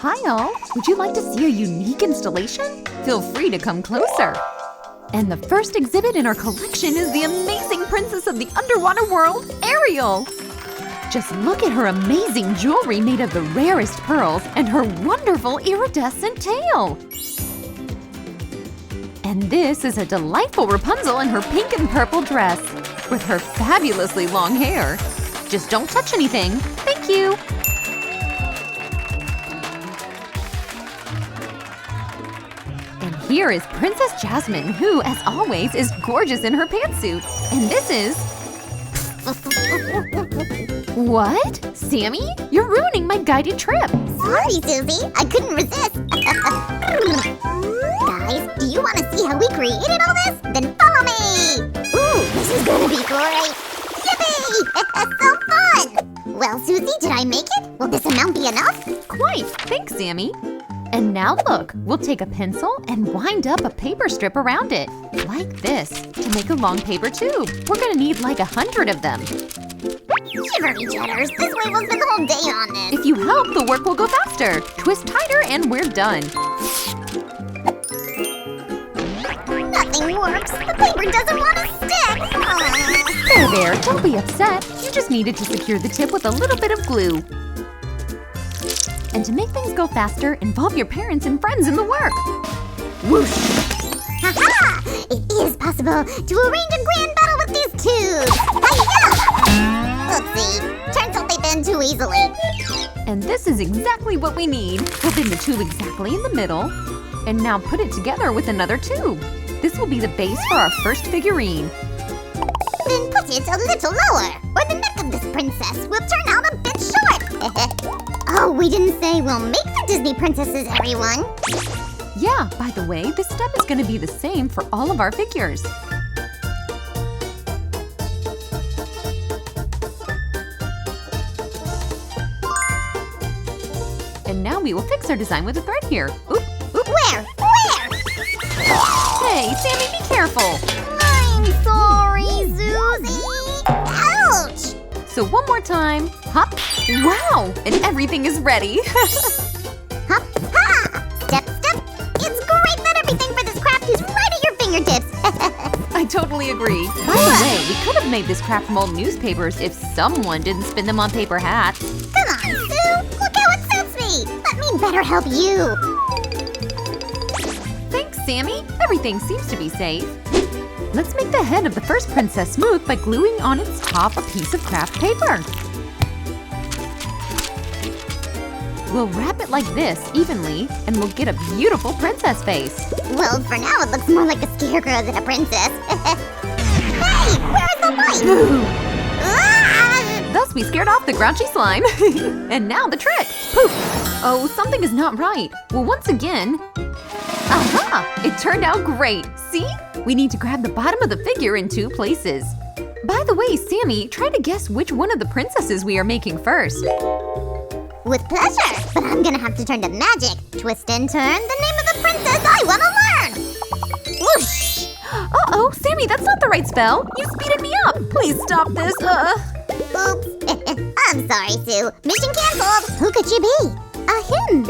Hi all! Would you like to see a unique installation? Feel free to come closer. And the first exhibit in our collection is the amazing princess of the underwater world, Ariel! Just look at her amazing jewelry made of the rarest pearls and her wonderful iridescent tail! And this is a delightful Rapunzel in her pink and purple dress, with her fabulously long hair. Just don't touch anything. Thank you! And here is Princess Jasmine, who, as always, is gorgeous in her pantsuit. And this is… What? Sammy? You're ruining my guided trip! Sorry, Susie. I couldn't resist. Guys, do you want to see how we created all this? Then follow me! Ooh, this is gonna be great! Yippee! So fun! Well, Susie, did I make it? Will this amount be enough? Quite! Thanks, Sammy! And now look, we'll take a pencil and wind up a paper strip around it, like this, to make a long paper tube. We're gonna need like 100 of them. Shivery jitters, this way we'll spend the whole day on this. If you help, the work will go faster. Twist tighter and we're done. Nothing works. The paper doesn't want to stick. There, don't be upset. You just needed to secure the tip with a little bit of glue. And to make things go faster, involve your parents and friends in the work. Whoosh! Haha! It is possible to arrange a grand battle with these tubes! Hi-ya! Oopsie, turns out they bend too easily. And this is exactly what we need. We'll bend the tube exactly in the middle. And now put it together with another tube. This will be the base for our first figurine. Then put it a little lower, or the neck of this princess will turn out a bit short. Oh, we didn't say we'll make the Disney princesses, everyone. Yeah, by the way, this step is going to be the same for all of our figures. And now we will fix our design with a thread here. Oop, oop. Where? Hey, Sammy, be careful. I'm sorry, Susie. Ouch! So one more time. Hop. Wow! And everything is ready. Hop, ha! Step, step. It's great that everything for this craft is right at your fingertips. I totally agree. By the way, we could have made this craft from old newspapers if someone didn't spin them on paper hats. Come on, Sue. Look how it suits me. Let me better help you. Thanks, Sammy. Everything seems to be safe. Let's make the head of the first princess smooth by gluing on its top a piece of craft paper. We'll wrap it like this evenly, and we'll get a beautiful princess face. Well, for now it looks more like a scarecrow than a princess. Hey, where's the light? Ah! Thus we scared off the grouchy slime. And now the trick. Poof! Oh, something is not right. Well, once again… Aha! It turned out great. See? We need to grab the bottom of the figure in 2 places. By the way, Sammy, try to guess which one of the princesses we are making first. With pleasure, but I'm gonna have to turn to magic. Twist and turn, the name of the princess I wanna learn! Whoosh! Uh-oh, Sammy, that's not the right spell. You speeded me up. Please stop this. Oops. I'm sorry, Sue. Mission canceled. Who could she be? Him.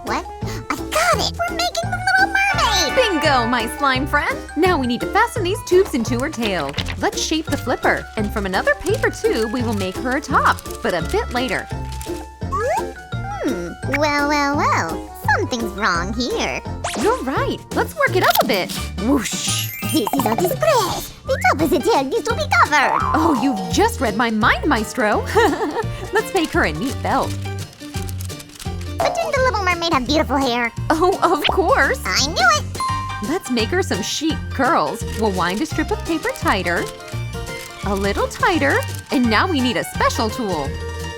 What? I got it. We're making the Little Mermaid. Bingo, my slime friend. Now we need to fasten these tubes into her tail. Let's shape the flipper. And from another paper tube, we will make her a top, but a bit later. Well. Something's wrong here. You're right. Let's work it up a bit. Whoosh. This is a disgrace. The top of the tail needs to be covered. Oh, you've just read my mind, Maestro. Let's make her a neat belt. But didn't the Little Mermaid have beautiful hair? Oh, of course. I knew it. Let's make her some chic curls. We'll wind a strip of paper tighter. A little tighter. And now we need a special tool.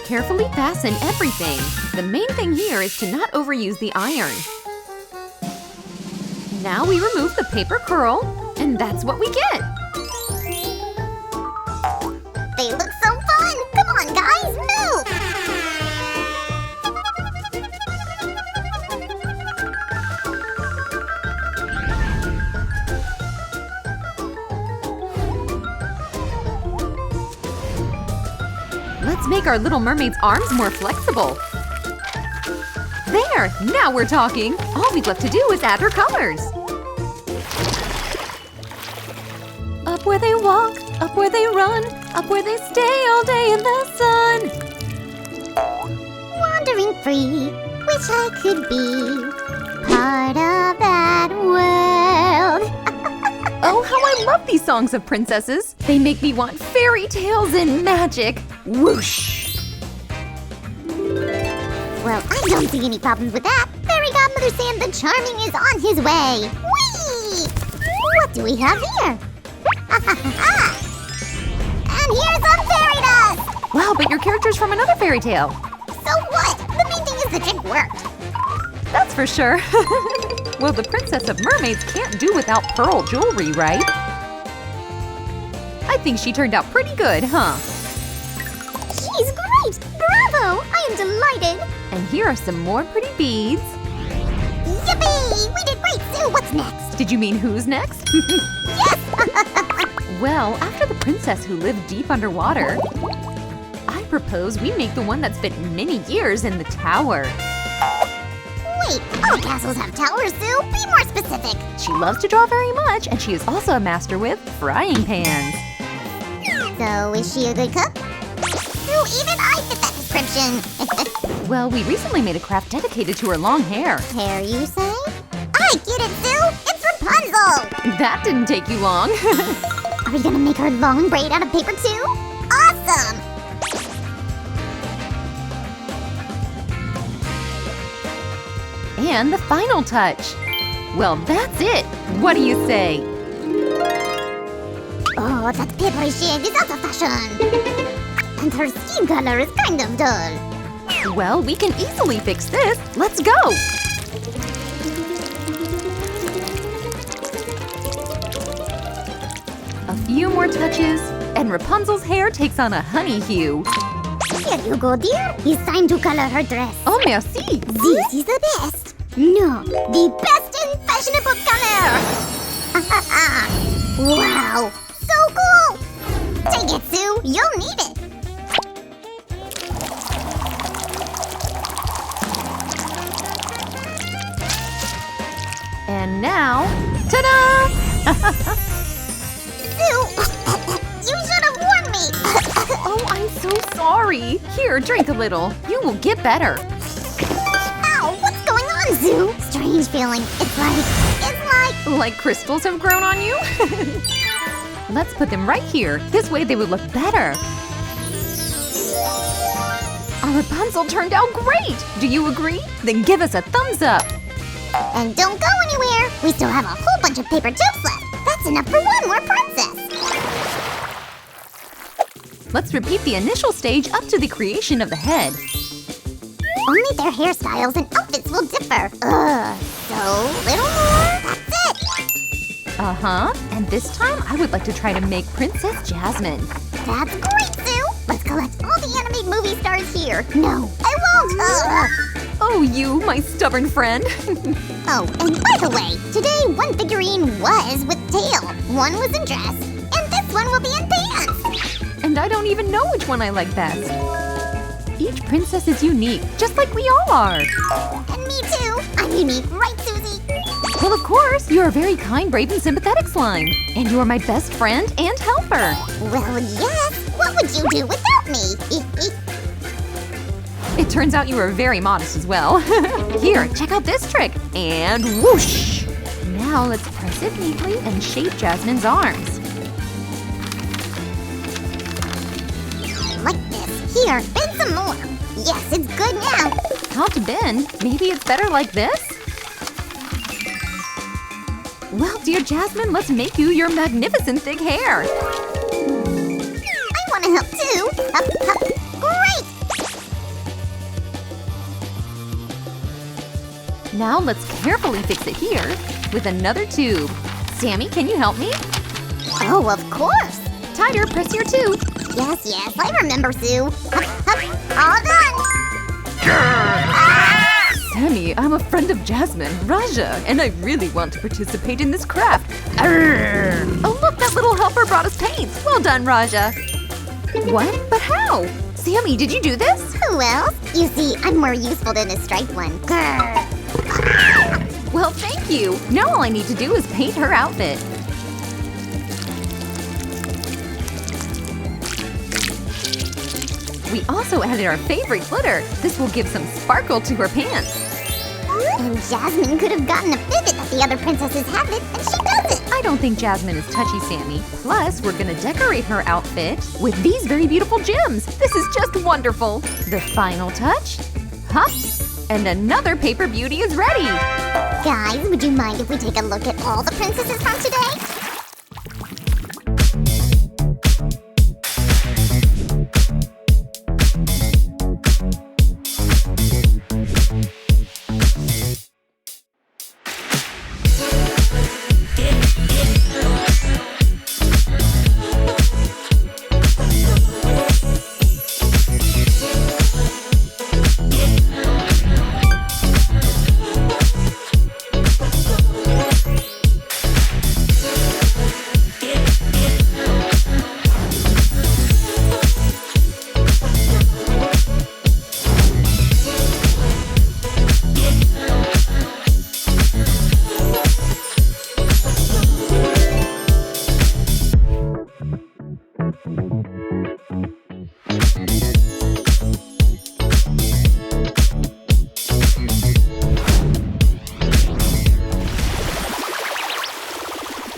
Carefully fasten everything. The main thing here is to not overuse the iron. Now we remove the paper curl, and that's what we get. They look so fun! Come on, guys, move! Let's make our Little Mermaid's arms more flexible. There! Now we're talking! All we've left to do is add her colors! Up where they walk, up where they run, up where they stay all day in the sun! Wandering free, wish I could be part of that world. Oh, how I love these songs of princesses! They make me want fairy tales and magic! Whoosh! Well, I don't see any problems with that. Fairy Godmother Sam the Charming is on his way. Whee! What do we have here? And here's some fairy dust! Wow, but your character's from another fairy tale! So what? The main thing is the trick worked. That's for sure. Well, the Princess of Mermaids can't do without pearl jewelry, right? I think she turned out pretty good, huh? She's great! Bravo! I am delighted! And here are some more pretty beads. Yippee! We did great, Sue! What's next? Did you mean who's next? Yes! Well, after the princess who lived deep underwater, I propose we make the one that spent many years in the tower. Wait, all castles have towers, Sue! Be more specific! She loves to draw very much, and she is also a master with frying pans. So, is she a good cook? Sue, even I fit that description! Well, we recently made a craft dedicated to her long hair. Hair, you say? I get it, Sue! It's Rapunzel! That didn't take you long. Are we gonna make her long braid out of paper too? Awesome! And the final touch. Well, that's it. What do you say? Oh, that papery shade is out of fashion! And her skin color is kind of dull. Well, we can easily fix this. Let's go. A few more touches, and Rapunzel's hair takes on a honey hue. Here you go, dear. It's time to color her dress. Oh, merci. This is the best. No, the best in fashionable color. Wow, so cool. Take it, Sue. You'll need it. And now, ta-da! Sue, you should have warned me. Oh, I'm so sorry. Here, drink a little. You will get better. Ow, what's going on, Sue? Strange feeling. It's like... Like crystals have grown on you? Let's put them right here. This way they would look better. Our Rapunzel turned out great! Do you agree? Then give us a thumbs up. And don't go anywhere. We still have a whole bunch of paper tubes left. That's enough for one more princess. Let's repeat the initial stage up to the creation of the head. Only their hairstyles and outfits will differ. So little more. That's it. Uh-huh. And this time, I would like to try to make Princess Jasmine. That's great, Sue. Let's collect all the animated movie stars here. No, I won't. Oh, you, my stubborn friend. Oh, and by the way, today one figurine was with tail, one was in dress, and this one will be in pants. And I don't even know which one I like best. Each princess is unique, just like we all are. And me too. I'm unique, right, Susie? Well, of course, you're a very kind, brave, and sympathetic slime. And you are my best friend and helper. Well, yes. What would you do without me? It turns out you are very modest as well. Here, check out this trick. And whoosh! Now let's press it neatly and shape Jasmine's arms. Like this. Here, bend some more. Yes, it's good now. How to bend? Maybe it's better like this? Well, dear Jasmine, let's make you your magnificent thick hair. I want to help too. Hup, hup. Great! Now let's carefully fix it here with another tube. Sammy, can you help me? Oh, of course. Tighter, press your tube. Yes, I remember, Sue. Hup, hup. All done. Sammy, I'm a friend of Jasmine, Raja, and I really want to participate in this craft. Arr! Oh, look, that little helper brought us paints. Well done, Raja. What? But how? Sammy, did you do this? Who else? You see, I'm more useful than a striped one. Grr. Well, thank you. Now all I need to do is paint her outfit. We also added our favorite glitter. This will give some sparkle to her pants. And Jasmine could have gotten a pivot that the other princesses haven't, and she doesn't. I don't think Jasmine is touchy, Sammy. Plus, we're gonna decorate her outfit with these very beautiful gems. This is just wonderful. The final touch. Huh? And another paper beauty is ready. Guys, would you mind if we take a look at all the princesses from today?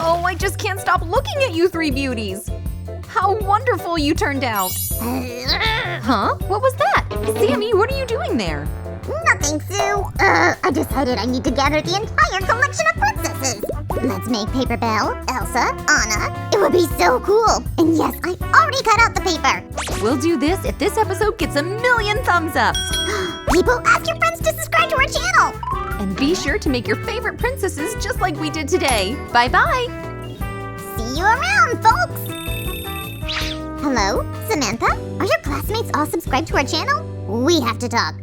Oh, I just can't stop looking at you three beauties. How wonderful you turned out. Huh? What was that? Sammy, what are you doing there? Nothing, Sue. I decided I need to gather the entire collection of princesses. Let's make Paper Belle, Elsa, Anna. It would be so cool. And yes, I've already cut out the paper. We'll do this if this episode gets 1,000,000 thumbs ups. People, ask your friends to subscribe to our channel. And be sure to make your favorite princesses just like we did today. Bye-bye. See you around, folks. Hello, Samantha? Are your classmates all subscribed to our channel? We have to talk.